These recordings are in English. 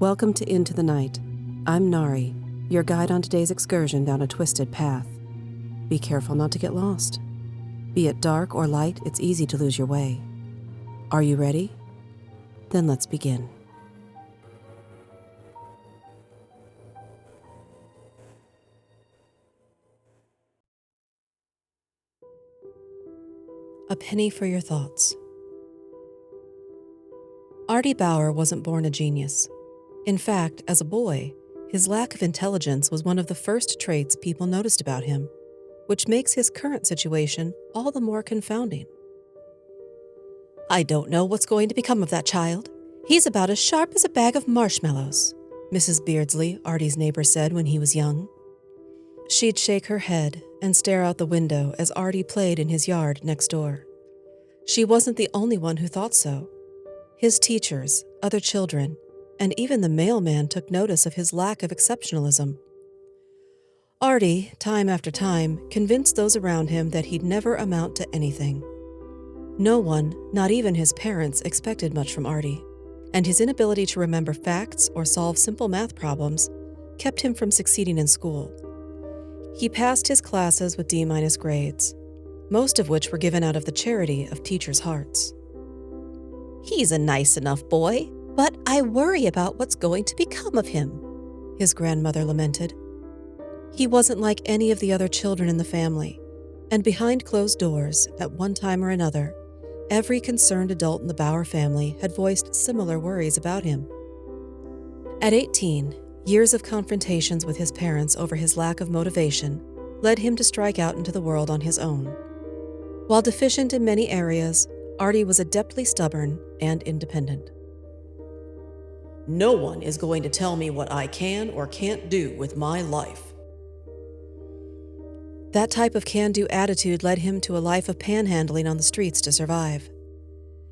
Welcome to Into the Night. I'm Nari, your guide on today's excursion down a twisted path. Be careful not to get lost. Be it dark or light, it's easy to lose your way. Are you ready? Then let's begin. A penny for your thoughts. Ardie Bauer wasn't born a genius. In fact, as a boy, his lack of intelligence was one of the first traits people noticed about him, which makes his current situation all the more confounding. I don't know what's going to become of that child. He's about as sharp as a bag of marshmallows, Mrs. Beardsley, Ardie's neighbor, said when he was young. She'd shake her head and stare out the window as Ardie played in his yard next door. She wasn't the only one who thought so. His teachers, other children, and even the mailman took notice of his lack of exceptionalism. Ardie, time after time, convinced those around him that he'd never amount to anything. No one, not even his parents, expected much from Ardie, and his inability to remember facts or solve simple math problems kept him from succeeding in school. He passed his classes with D- grades, most of which were given out of the charity of teachers' hearts. He's a nice enough boy, but I worry about what's going to become of him, his grandmother lamented. He wasn't like any of the other children in the family, and behind closed doors, at one time or another, every concerned adult in the Bauer family had voiced similar worries about him. At 18, years of confrontations with his parents over his lack of motivation led him to strike out into the world on his own. While deficient in many areas, Ardie was adeptly stubborn and independent. No one is going to tell me what I can or can't do with my life. That type of can-do attitude led him to a life of panhandling on the streets to survive.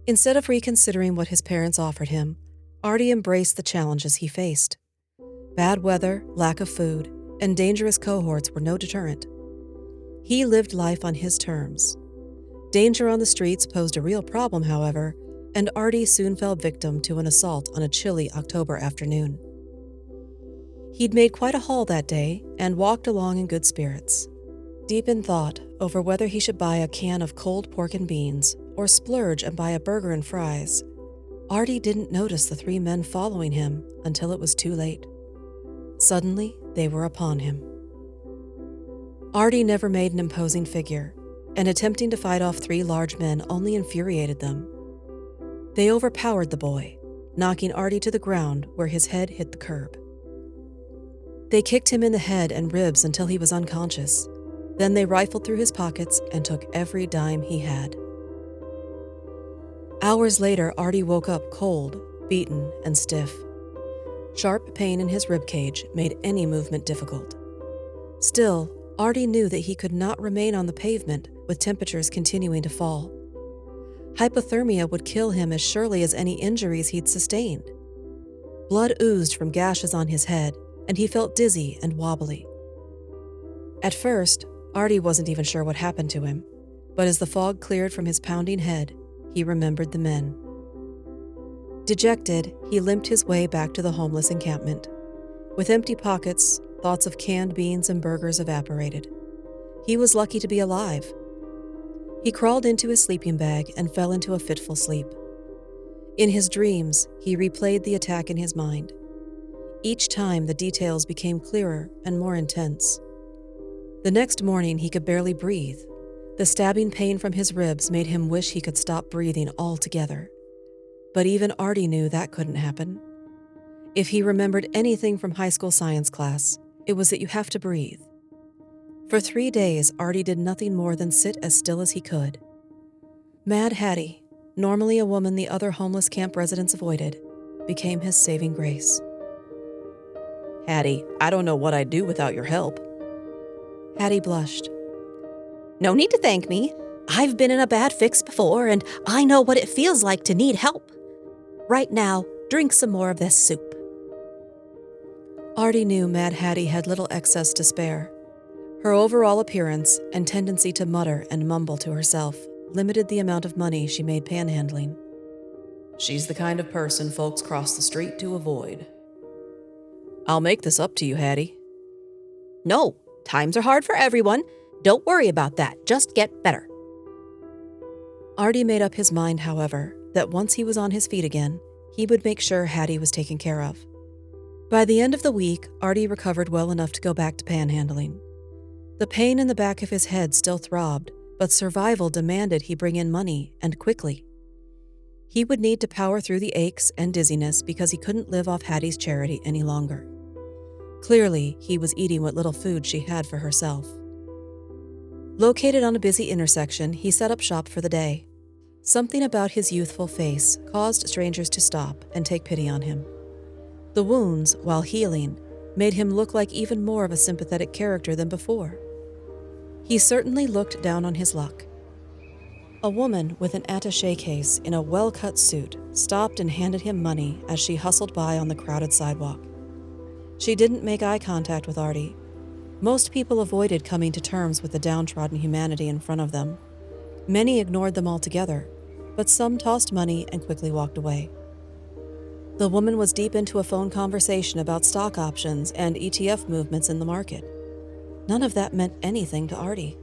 Instead of reconsidering what his parents offered him, Ardie embraced the challenges he faced. Bad weather, lack of food, and dangerous cohorts were no deterrent. He lived life on his terms. Danger on the streets posed a real problem, however, and Ardie soon fell victim to an assault on a chilly October afternoon. He'd made quite a haul that day and walked along in good spirits. Deep in thought over whether he should buy a can of cold pork and beans or splurge and buy a burger and fries, Ardie didn't notice the three men following him until it was too late. Suddenly, they were upon him. Ardie never made an imposing figure, and attempting to fight off three large men only infuriated them. They overpowered the boy, knocking Ardie to the ground where his head hit the curb. They kicked him in the head and ribs until he was unconscious. Then they rifled through his pockets and took every dime he had. Hours later, Ardie woke up cold, beaten, and stiff. Sharp pain in his ribcage made any movement difficult. Still, Ardie knew that he could not remain on the pavement with temperatures continuing to fall. Hypothermia would kill him as surely as any injuries he'd sustained. Blood oozed from gashes on his head, and he felt dizzy and wobbly. At first, Ardie wasn't even sure what happened to him, but as the fog cleared from his pounding head, he remembered the men. Dejected, he limped his way back to the homeless encampment. With empty pockets, thoughts of canned beans and burgers evaporated. He was lucky to be alive. He crawled into his sleeping bag and fell into a fitful sleep. In his dreams, he replayed the attack in his mind. Each time, the details became clearer and more intense. The next morning, he could barely breathe. The stabbing pain from his ribs made him wish he could stop breathing altogether. But even Ardie knew that couldn't happen. If he remembered anything from high school science class, it was that you have to breathe. For 3 days, Ardie did nothing more than sit as still as he could. Mad Hattie, normally a woman the other homeless camp residents avoided, became his saving grace. Hattie, I don't know what I'd do without your help. Hattie blushed. No need to thank me. I've been in a bad fix before, and I know what it feels like to need help. Right now, drink some more of this soup. Ardie knew Mad Hattie had little excess to spare. Her overall appearance and tendency to mutter and mumble to herself limited the amount of money she made panhandling. She's the kind of person folks cross the street to avoid. I'll make this up to you, Hattie. No, times are hard for everyone. Don't worry about that. Just get better. Ardie made up his mind, however, that once he was on his feet again, he would make sure Hattie was taken care of. By the end of the week, Ardie recovered well enough to go back to panhandling. The pain in the back of his head still throbbed, but survival demanded he bring in money, and quickly. He would need to power through the aches and dizziness because he couldn't live off Hattie's charity any longer. Clearly, he was eating what little food she had for herself. Located on a busy intersection, he set up shop for the day. Something about his youthful face caused strangers to stop and take pity on him. The wounds, while healing, made him look like even more of a sympathetic character than before. He certainly looked down on his luck. A woman with an attaché case in a well-cut suit stopped and handed him money as she hustled by on the crowded sidewalk. She didn't make eye contact with Ardie. Most people avoided coming to terms with the downtrodden humanity in front of them. Many ignored them altogether, but some tossed money and quickly walked away. The woman was deep into a phone conversation about stock options and ETF movements in the market. None of that meant anything to Ardie.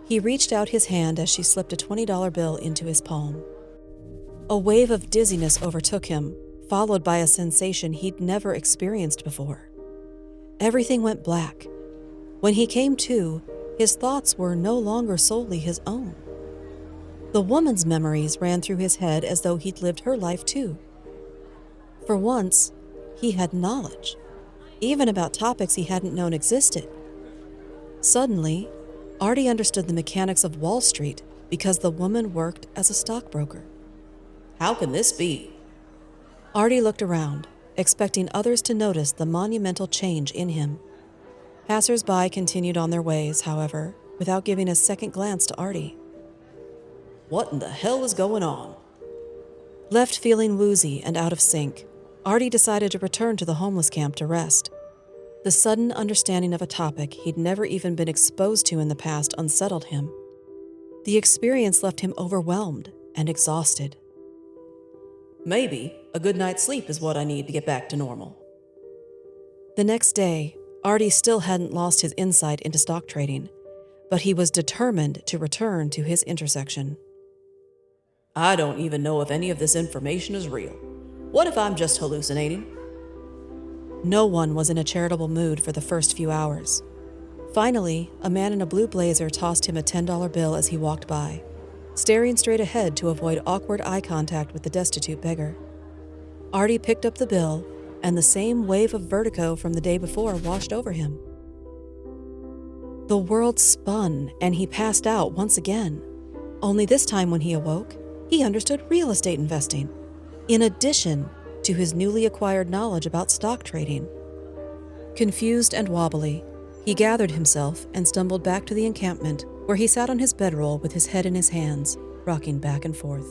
He reached out his hand as she slipped a $20 bill into his palm. A wave of dizziness overtook him, followed by a sensation he'd never experienced before. Everything went black. When he came to, his thoughts were no longer solely his own. The woman's memories ran through his head as though he'd lived her life too. For once, he had knowledge, even about topics he hadn't known existed. Suddenly, Ardie understood the mechanics of Wall Street because the woman worked as a stockbroker. How can this be? Ardie looked around, expecting others to notice the monumental change in him. Passers-by continued on their ways, however, without giving a second glance to Ardie. What in the hell is going on? Left feeling woozy and out of sync, Ardie decided to return to the homeless camp to rest. The sudden understanding of a topic he'd never even been exposed to in the past unsettled him. The experience left him overwhelmed and exhausted. Maybe a good night's sleep is what I need to get back to normal. The next day, Ardie still hadn't lost his insight into stock trading, but he was determined to return to his intersection. I don't even know if any of this information is real. What if I'm just hallucinating? No one was in a charitable mood for the first few hours. Finally, a man in a blue blazer tossed him a $10 bill as he walked by, staring straight ahead to avoid awkward eye contact with the destitute beggar. Ardie picked up the bill, and the same wave of vertigo from the day before washed over him. The world spun, and he passed out once again. Only this time when he awoke, he understood real estate investing, in addition to his newly acquired knowledge about stock trading. Confused and wobbly, he gathered himself and stumbled back to the encampment, where he sat on his bedroll with his head in his hands, rocking back and forth.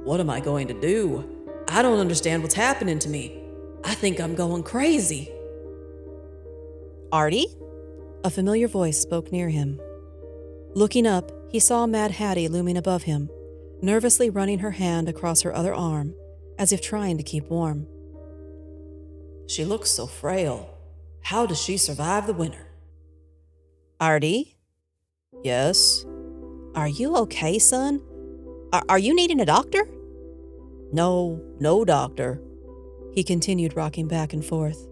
What am I going to do? I don't understand what's happening to me. I think I'm going crazy. Ardie? A familiar voice spoke near him. Looking up, he saw Mad Hattie looming above him, nervously running her hand across her other arm, as if trying to keep warm. She looks so frail. How does she survive the winter? Ardie? Yes? Are you okay, son? Are you needing a doctor? No doctor. He continued rocking back and forth.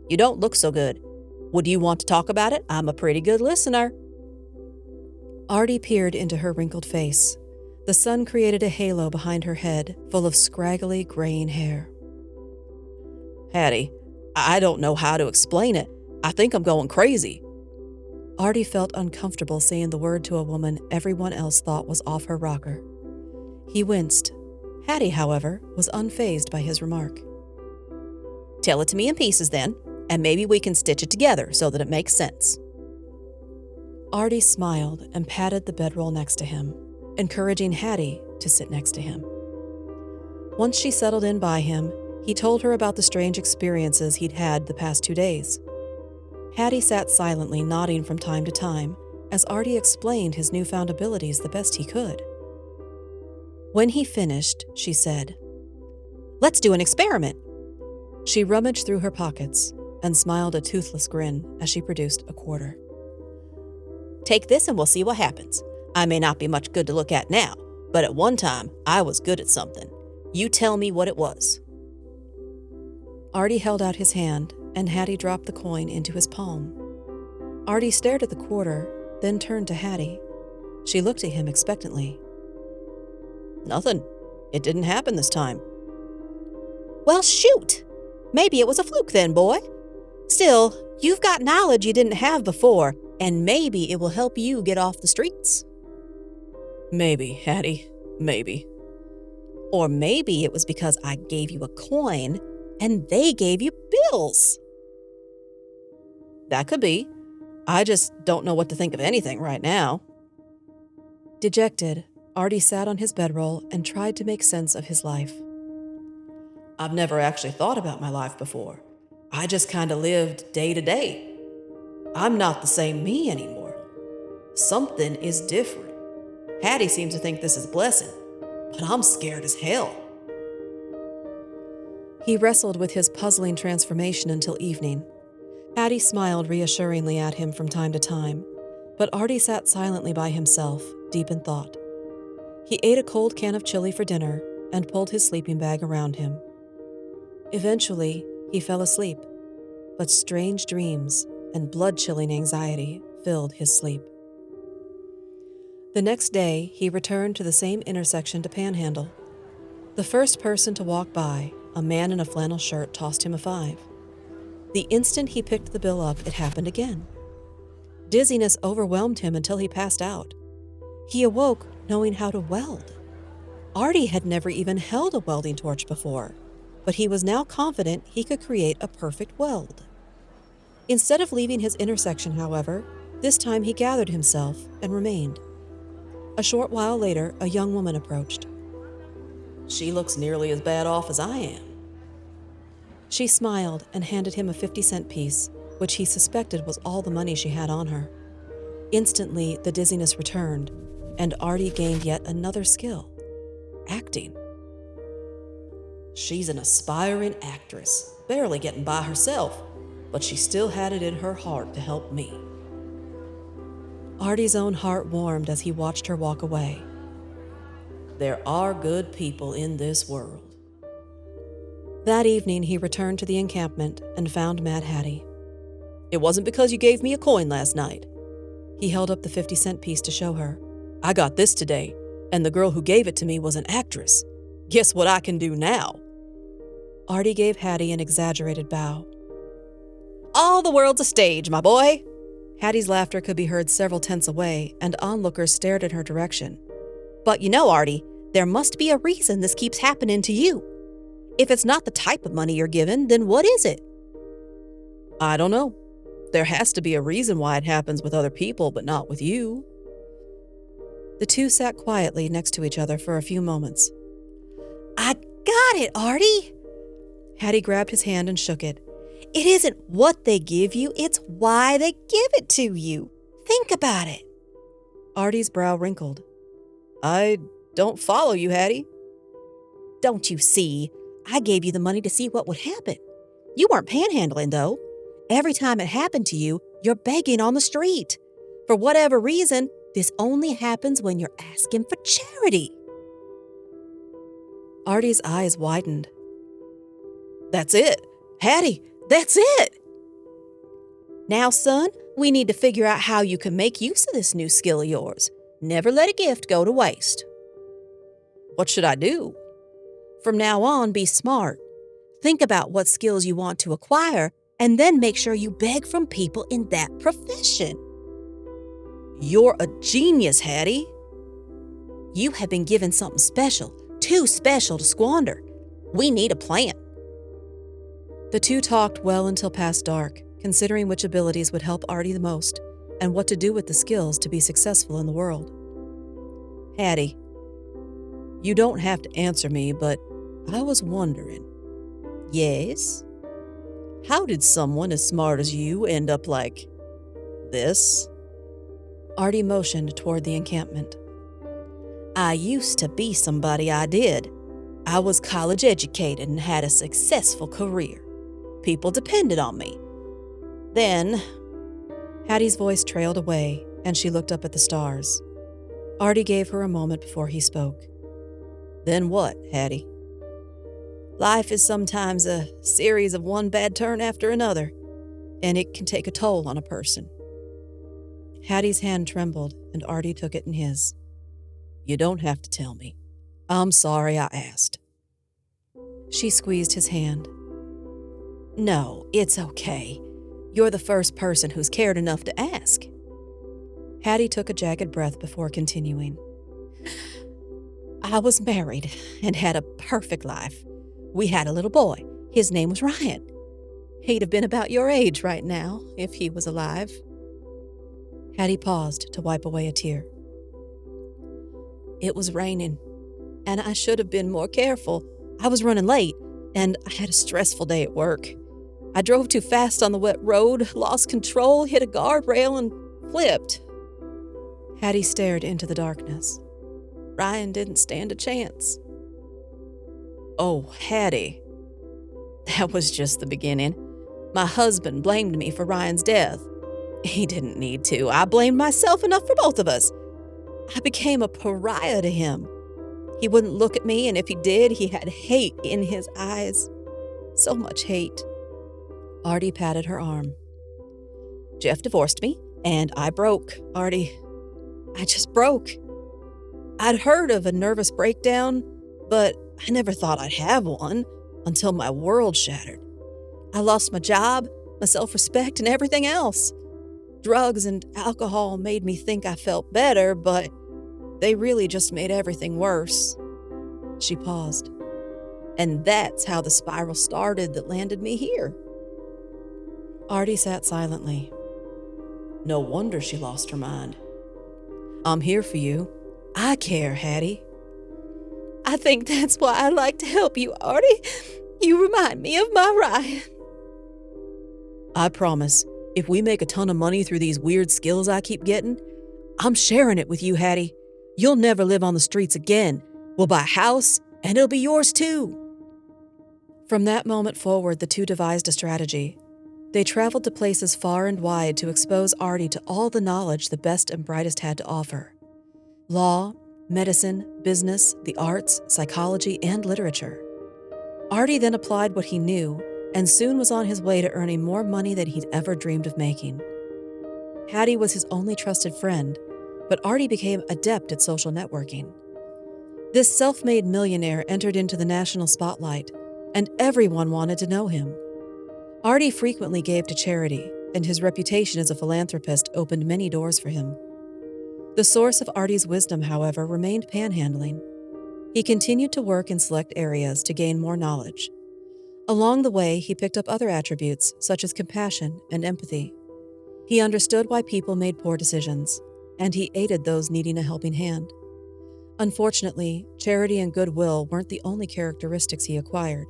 You don't look so good. Would you want to talk about it? I'm a pretty good listener. Ardie peered into her wrinkled face. The sun created a halo behind her head, full of scraggly, graying hair. Hattie, I don't know how to explain it. I think I'm going crazy. Ardie felt uncomfortable saying the word to a woman everyone else thought was off her rocker. He winced. Hattie, however, was unfazed by his remark. Tell it to me in pieces then, and maybe we can stitch it together so that it makes sense. Ardie smiled and patted the bedroll next to him, encouraging Hattie to sit next to him. Once she settled in by him, he told her about the strange experiences he'd had the past 2 days. Hattie sat silently, nodding from time to time, as Ardie explained his newfound abilities the best he could. When he finished, she said, Let's do an experiment. She rummaged through her pockets and smiled a toothless grin as she produced a quarter. Take this and we'll see what happens. I may not be much good to look at now, but at one time I was good at something. You tell me what it was. Ardie held out his hand, and Hattie dropped the coin into his palm. Ardie stared at the quarter, then turned to Hattie. She looked at him expectantly. Nothing. It didn't happen this time. Well, shoot! Maybe it was a fluke then, boy. Still, you've got knowledge you didn't have before, and maybe it will help you get off the streets. Maybe, Hattie. Maybe. Or maybe it was because I gave you a coin and they gave you bills. That could be. I just don't know what to think of anything right now. Dejected, Ardie sat on his bedroll and tried to make sense of his life. I've never actually thought about my life before. I just kind of lived day to day. I'm not the same me anymore. Something is different. Hattie seems to think this is a blessing, but I'm scared as hell. He wrestled with his puzzling transformation until evening. Hattie smiled reassuringly at him from time to time, but Ardie sat silently by himself, deep in thought. He ate a cold can of chili for dinner and pulled his sleeping bag around him. Eventually, he fell asleep, but strange dreams and blood-chilling anxiety filled his sleep. The next day, he returned to the same intersection to panhandle. The first person to walk by, a man in a flannel shirt, tossed him a $5. The instant he picked the bill up, it happened again. Dizziness overwhelmed him until he passed out. He awoke knowing how to weld. Ardie had never even held a welding torch before, but he was now confident he could create a perfect weld. Instead of leaving his intersection, however, this time he gathered himself and remained. A short while later, a young woman approached. She looks nearly as bad off as I am. She smiled and handed him a 50-cent piece, which he suspected was all the money she had on her. Instantly, the dizziness returned, and Ardie gained yet another skill: acting. She's an aspiring actress, barely getting by herself, but she still had it in her heart to help me. Ardie's own heart warmed as he watched her walk away. There are good people in this world. That evening, he returned to the encampment and found Mad Hattie. It wasn't because you gave me a coin last night. He held up the 50-cent piece to show her. I got this today, and the girl who gave it to me was an actress. Guess what I can do now? Ardie gave Hattie an exaggerated bow. All the world's a stage, my boy. Hattie's laughter could be heard several tents away, and onlookers stared in her direction. But you know, Ardie, there must be a reason this keeps happening to you. If it's not the type of money you're given, then what is it? I don't know. There has to be a reason why it happens with other people, but not with you. The two sat quietly next to each other for a few moments. I got it, Ardie. Hattie grabbed his hand and shook it. It isn't what they give you, it's why they give it to you. Think about it. Ardie's brow wrinkled. I don't follow you, Hattie. Don't you see? I gave you the money to see what would happen. You weren't panhandling, though. Every time it happened to you, you're begging on the street. For whatever reason, this only happens when you're asking for charity. Ardie's eyes widened. That's it. Hattie, that's it. Now, son, we need to figure out how you can make use of this new skill of yours. Never let a gift go to waste. What should I do? From now on, be smart. Think about what skills you want to acquire, and then make sure you beg from people in that profession. You're a genius, Hattie. You have been given something special, too special to squander. We need a plan. The two talked well until past dark, considering which abilities would help Ardie the most, and what to do with the skills to be successful in the world. Hattie, you don't have to answer me, but I was wondering. Yes? How did someone as smart as you end up like this? Ardie motioned toward the encampment. I used to be somebody, I did. I was college educated and had a successful career. people depended on me. Then, Hattie's voice trailed away, and she looked up at the stars. Ardie gave her a moment before he spoke. Then what, Hattie? life is sometimes a series of one bad turn after another, and it can take a toll on a person. Hattie's hand trembled, and Ardie took it in his. You don't have to tell me. I'm sorry I asked. She squeezed his hand. No, it's okay. You're the first person who's cared enough to ask. Hattie took a jagged breath before continuing. I was married and had a perfect life. We had a little boy. His name was Ryan. He'd have been about your age right now if he was alive. Hattie paused to wipe away a tear. It was raining, and I should have been more careful. I was running late, and I had a stressful day at work. I drove too fast on the wet road, lost control, hit a guardrail, and flipped. Hattie stared into the darkness. Ryan didn't stand a chance. Oh, Hattie. That was just the beginning. My husband blamed me for Ryan's death. He didn't need to. I blamed myself enough for both of us. I became a pariah to him. He wouldn't look at me, and if he did, he had hate in his eyes. So much hate. Ardie patted her arm. Jeff divorced me, and I broke, Ardie. I just broke. I'd heard of a nervous breakdown, but I never thought I'd have one until my world shattered. I lost my job, my self-respect, and everything else. Drugs and alcohol made me think I felt better, but they really just made everything worse. She paused. And that's how the spiral started that landed me here. Ardie sat silently. No wonder she lost her mind. I'm here for you. I care, Hattie. I think that's why I like to help you, Ardie. You remind me of my Ryan. I promise, if we make a ton of money through these weird skills I keep getting, I'm sharing it with you, Hattie. You'll never live on the streets again. We'll buy a house, and it'll be yours too. From that moment forward, the two devised a strategy. They traveled to places far and wide to expose Ardie to all the knowledge the best and brightest had to offer. Law, medicine, business, the arts, psychology, and literature. Ardie then applied what he knew, and soon was on his way to earning more money than he'd ever dreamed of making. Hattie was his only trusted friend, but Ardie became adept at social networking. This self-made millionaire entered into the national spotlight, and everyone wanted to know him. Ardie frequently gave to charity, and his reputation as a philanthropist opened many doors for him. The source of Ardie's wisdom, however, remained panhandling. He continued to work in select areas to gain more knowledge. Along the way, he picked up other attributes, such as compassion and empathy. He understood why people made poor decisions, and he aided those needing a helping hand. Unfortunately, charity and goodwill weren't the only characteristics he acquired.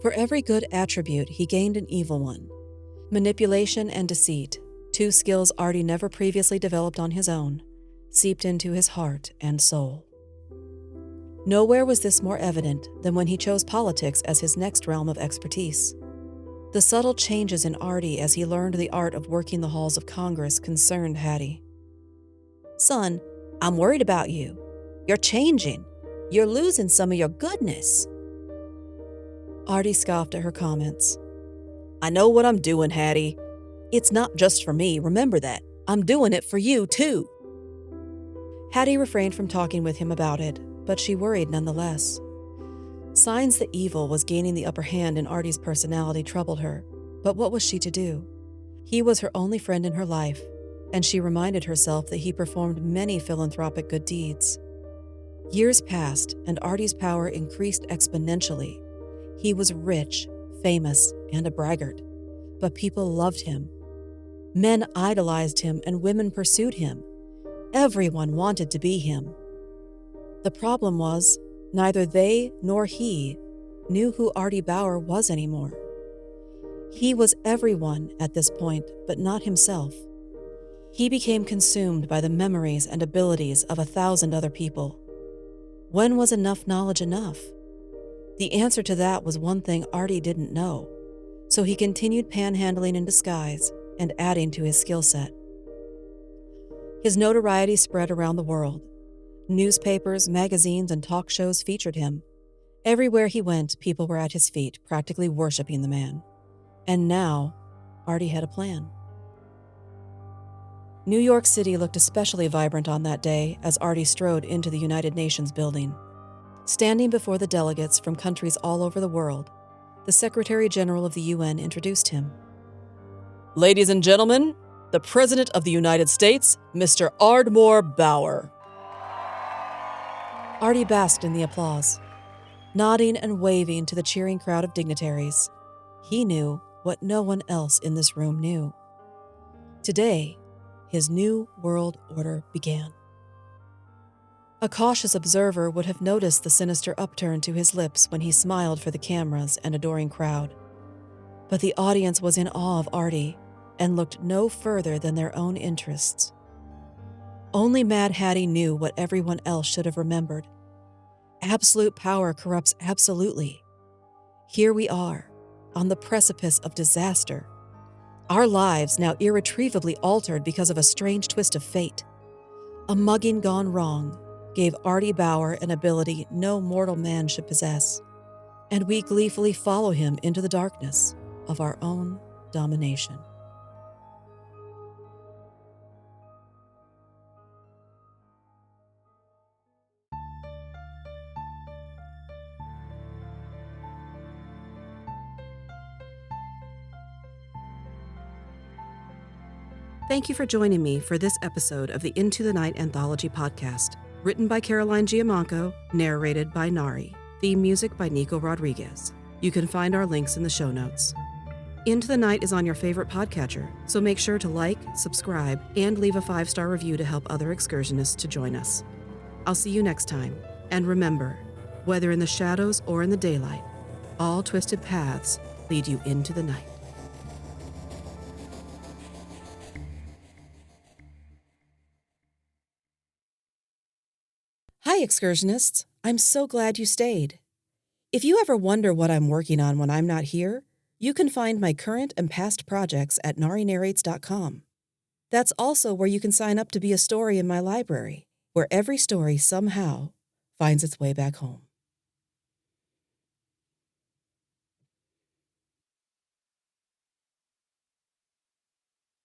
For every good attribute, he gained an evil one. Manipulation and deceit, two skills Ardie never previously developed on his own, seeped into his heart and soul. Nowhere was this more evident than when he chose politics as his next realm of expertise. The subtle changes in Ardie as he learned the art of working the halls of Congress concerned Hattie. Son, I'm worried about you. You're changing. You're losing some of your goodness. Ardie scoffed at her comments. I know what I'm doing, Hattie. It's not just for me, remember that. I'm doing it for you, too. Hattie refrained from talking with him about it, but she worried nonetheless. Signs that evil was gaining the upper hand in Ardie's personality troubled her, but what was she to do? He was her only friend in her life, and she reminded herself that he performed many philanthropic good deeds. Years passed, and Ardie's power increased exponentially. He was rich, famous, and a braggart, but people loved him. Men idolized him, and women pursued him. Everyone wanted to be him. The problem was, neither they nor he knew who Ardie Bauer was anymore. He was everyone at this point, but not himself. He became consumed by the memories and abilities of 1,000 other people. When was enough knowledge enough? The answer to that was one thing Ardie didn't know, so So he continued panhandling in disguise and adding to his skill set. His notoriety spread around the world. Newspapers, magazines, and talk shows featured him. Everywhere he went, people were at his feet, practically worshiping the man. And now, Ardie had a plan. New York City looked especially vibrant on that day as Ardie strode into the United Nations building. Standing before the delegates from countries all over the world, the Secretary General of the UN introduced him. Ladies and gentlemen, the President of the United States, Mr. Ardmore Bauer. Ardie basked in the applause, nodding and waving to the cheering crowd of dignitaries. He knew what no one else in this room knew. Today, his new world order began. A cautious observer would have noticed the sinister upturn to his lips when he smiled for the cameras and adoring crowd. But the audience was in awe of Ardie and looked no further than their own interests. Only Mad Hattie knew what everyone else should have remembered. Absolute power corrupts absolutely. Here we are, on the precipice of disaster. Our lives now irretrievably altered because of a strange twist of fate. A mugging gone wrong gave Ardie Bauer an ability no mortal man should possess, and we gleefully follow him into the darkness of our own domination. Thank you for joining me for this episode of the Into the Night Anthology podcast, written by Caroline Giammanco, narrated by Nari, theme music by Nico Rodriguez. You can find our links in the show notes. Into the Night is on your favorite podcatcher, so make sure to like, subscribe, and leave a 5-star review to help other excursionists to join us. I'll see you next time, and remember, whether in the shadows or in the daylight, all twisted paths lead you into the night. Hi, excursionists. I'm so glad you stayed. If you ever wonder what I'm working on when I'm not here, you can find my current and past projects at narinarrates.com. That's also where you can sign up to be a story in my library, where every story somehow finds its way back home.